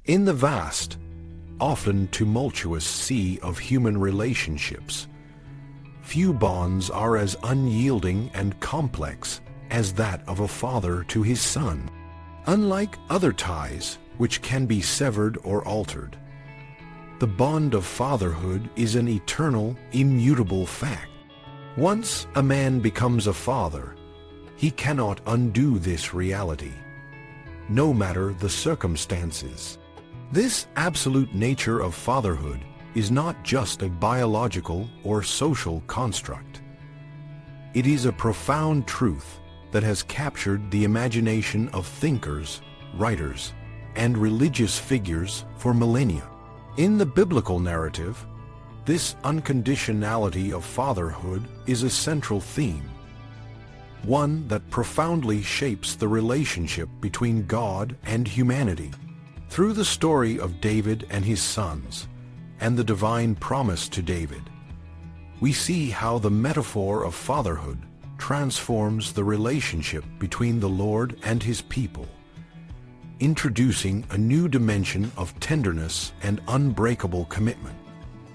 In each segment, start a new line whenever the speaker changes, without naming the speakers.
In the vast, often tumultuous sea of human relationships, few bonds are as unyielding and complex as that of a father to his son. Unlike other ties, which can be severed or altered, the bond of fatherhood is an eternal, immutable fact. Once a man becomes a father, he cannot undo this reality, no matter the circumstances. This absolute nature of fatherhood is not just a biological or social construct. It is a profound truth that has captured the imagination of thinkers, writers, and religious figures for millennia. In the biblical narrative, this unconditionality of fatherhood is a central theme, one that profoundly shapes the relationship between God and humanity. Through the story of David and his sons, and the divine promise to David, we see how the metaphor of fatherhood transforms the relationship between the Lord and his people, introducing a new dimension of tenderness and unbreakable commitment.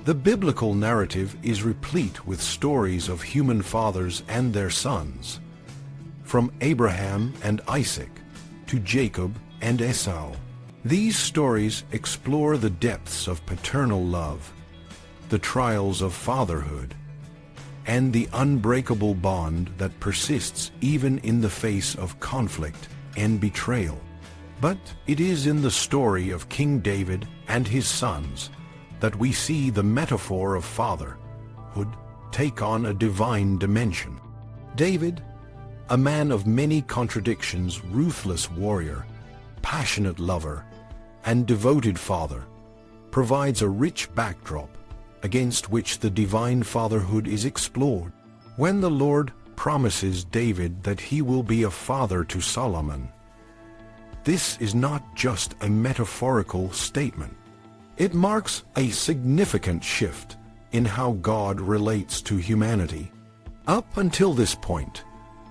The biblical narrative is replete with stories of human fathers and their sons, from Abraham and Isaac to Jacob and Esau. These stories explore the depths of paternal love, the trials of fatherhood, and the unbreakable bond that persists even in the face of conflict and betrayal. But it is in the story of King David and his sons that we see the metaphor of fatherhood take on a divine dimension. David, a man of many contradictions, ruthless warrior, passionate lover, and devoted father, provides a rich backdrop against which the divine fatherhood is explored. When the Lord promises David that he will be a father to Solomon, this is not just a metaphorical statement. It marks a significant shift in how God relates to humanity. Up until this point,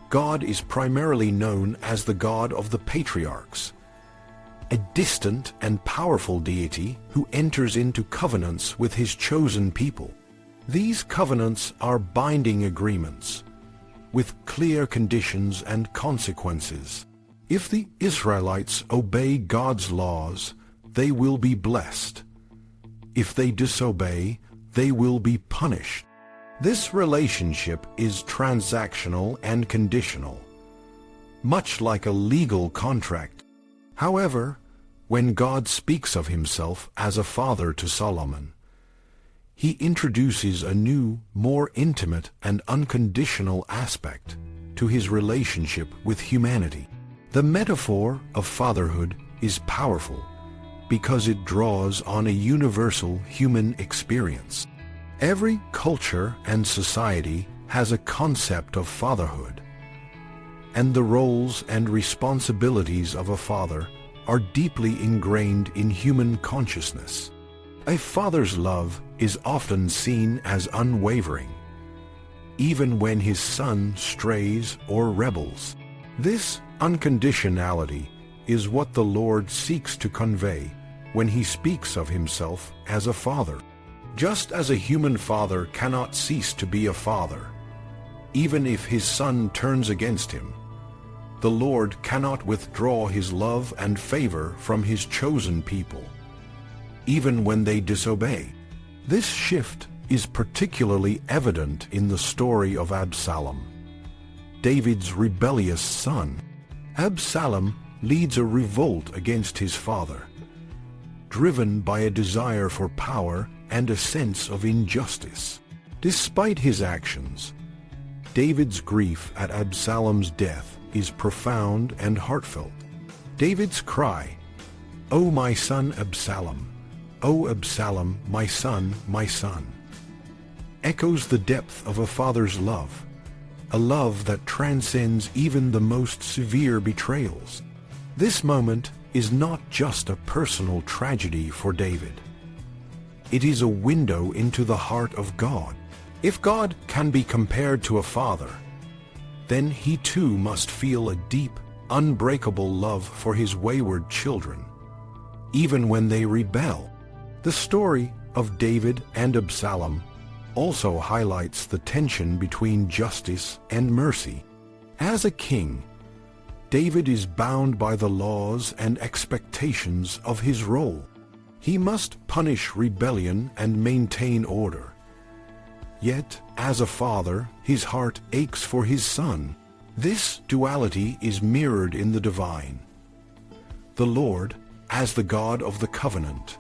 God is primarily known as the God of the patriarchs, a distant and powerful deity who enters into covenants with his chosen people. These covenants are binding agreements, with clear conditions and consequences. If the Israelites obey God's laws, they will be blessed. If they disobey, they will be punished. This relationship is transactional and conditional, much like a legal contract. However, when God speaks of himself as a father to Solomon, he introduces a new, more intimate and unconditional aspect to his relationship with humanity. The metaphor of fatherhood is powerful because it draws on a universal human experience. Every culture and society has a concept of fatherhood, and the roles and responsibilities of a father are deeply ingrained in human consciousness. A father's love is often seen as unwavering, even when his son strays or rebels. This unconditionality is what the Lord seeks to convey when he speaks of himself as a father. Just as a human father cannot cease to be a father, even if his son turns against him, the Lord cannot withdraw his love and favor from his chosen people, even when they disobey. This shift is particularly evident in the story of Absalom, David's rebellious son. Absalom leads a revolt against his father, driven by a desire for power and a sense of injustice. Despite his actions, David's grief at Absalom's death is profound and heartfelt. David's cry, "O my son Absalom, O Absalom, my son," echoes the depth of a father's love, a love that transcends even the most severe betrayals. This moment is not just a personal tragedy for David. It is a window into the heart of God. If God can be compared to a father, then he too must feel a deep, unbreakable love for his wayward children, even when they rebel. The story of David and Absalom also highlights the tension between justice and mercy. As a king, David is bound by the laws and expectations of his role. He must punish rebellion and maintain order. Yet, as a father, his heart aches for his son. This duality is mirrored in the divine. The Lord, as the God of the covenant,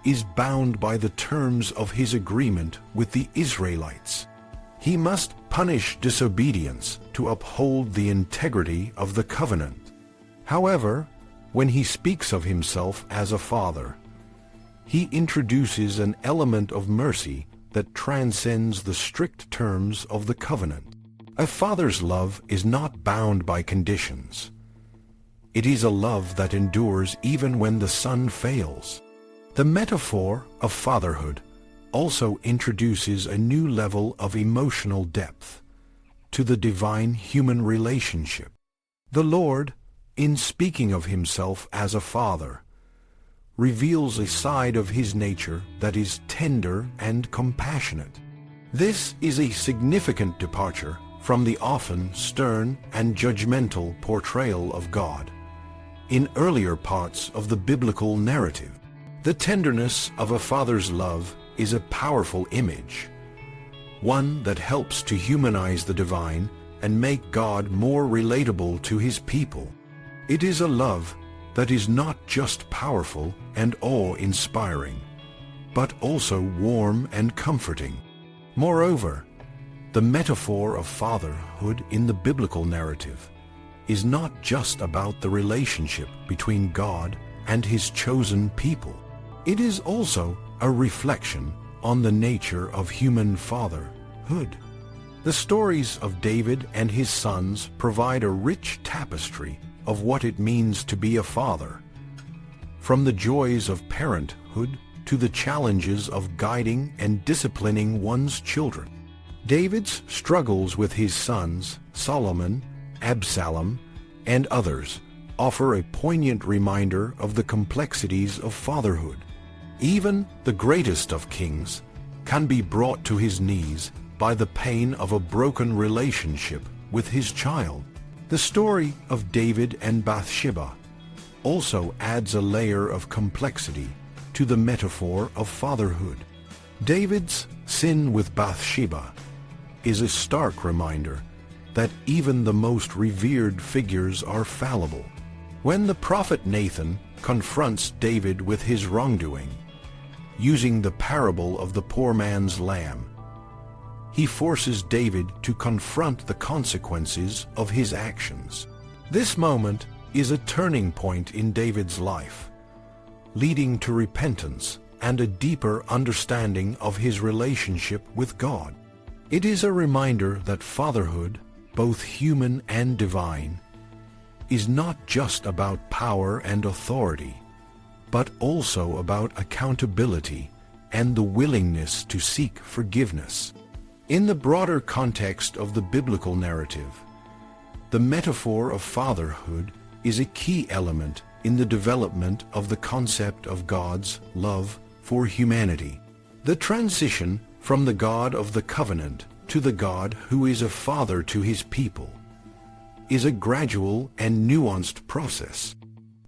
is bound by the terms of his agreement with the Israelites. He must punish disobedience to uphold the integrity of the covenant. However, when he speaks of himself as a father, he introduces an element of mercy that transcends the strict terms of the covenant. A father's love is not bound by conditions. It is a love that endures even when the son fails. The metaphor of fatherhood also introduces a new level of emotional depth to the divine human relationship. The Lord, in speaking of himself as a father, reveals a side of his nature that is tender and compassionate. This is a significant departure from the often stern and judgmental portrayal of God in earlier parts of the biblical narrative. The tenderness of a father's love is a powerful image, one that helps to humanize the divine and make God more relatable to his people. It is a love that is not just powerful and awe-inspiring, but also warm and comforting. Moreover, the metaphor of fatherhood in the biblical narrative is not just about the relationship between God and his chosen people. It is also a reflection on the nature of human fatherhood. The stories of David and his sons provide a rich tapestry of what it means to be a father, from the joys of parenthood to the challenges of guiding and disciplining one's children. David's struggles with his sons, Solomon, Absalom, and others, offer a poignant reminder of the complexities of fatherhood. Even the greatest of kings can be brought to his knees by the pain of a broken relationship with his child. The story of David and Bathsheba also adds a layer of complexity to the metaphor of fatherhood. David's sin with Bathsheba is a stark reminder that even the most revered figures are fallible. When the prophet Nathan confronts David with his wrongdoing, using the parable of the poor man's lamb, he forces David to confront the consequences of his actions. This moment is a turning point in David's life, leading to repentance and a deeper understanding of his relationship with God. It is a reminder that fatherhood, both human and divine, is not just about power and authority, but also about accountability and the willingness to seek forgiveness. In the broader context of the biblical narrative, the metaphor of fatherhood is a key element in the development of the concept of God's love for humanity. The transition from the God of the covenant to the God who is a father to his people is a gradual and nuanced process.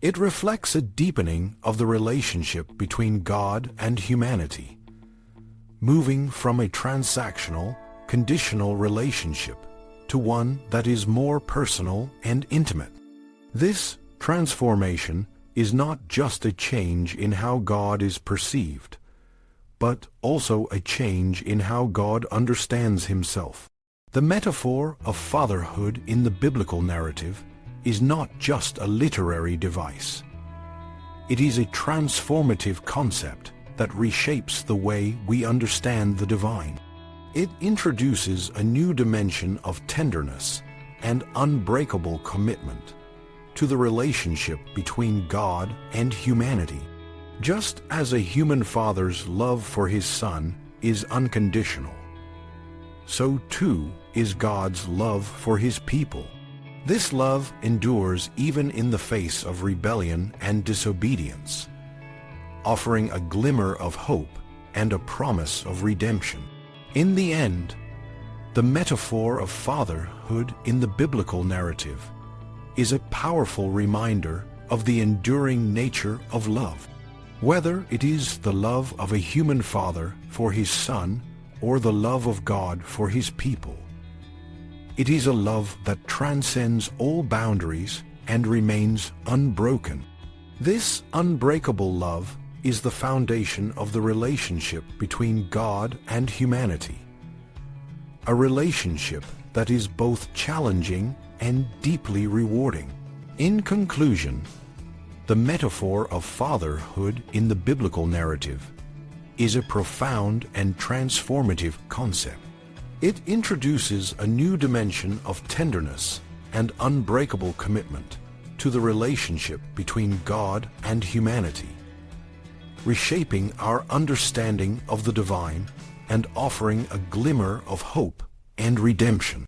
It reflects a deepening of the relationship between God and humanity, moving from a transactional, conditional relationship to one that is more personal and intimate. This transformation is not just a change in how God is perceived, but also a change in how God understands himself. The metaphor of fatherhood in the biblical narrative is not just a literary device. It is a transformative concept that reshapes the way we understand the divine. It introduces a new dimension of tenderness and unbreakable commitment to the relationship between God and humanity. Just as a human father's love for his son is unconditional, so too is God's love for his people. This love endures even in the face of rebellion and disobedience, offering a glimmer of hope and a promise of redemption. In the end, the metaphor of fatherhood in the biblical narrative is a powerful reminder of the enduring nature of love. Whether it is the love of a human father for his son or the love of God for his people, it is a love that transcends all boundaries and remains unbroken. This unbreakable love is the foundation of the relationship between God and humanity, a relationship that is both challenging and deeply rewarding. In conclusion, the metaphor of fatherhood in the biblical narrative is a profound and transformative concept. It introduces a new dimension of tenderness and unbreakable commitment to the relationship between God and humanity, reshaping our understanding of the divine and offering a glimmer of hope and redemption.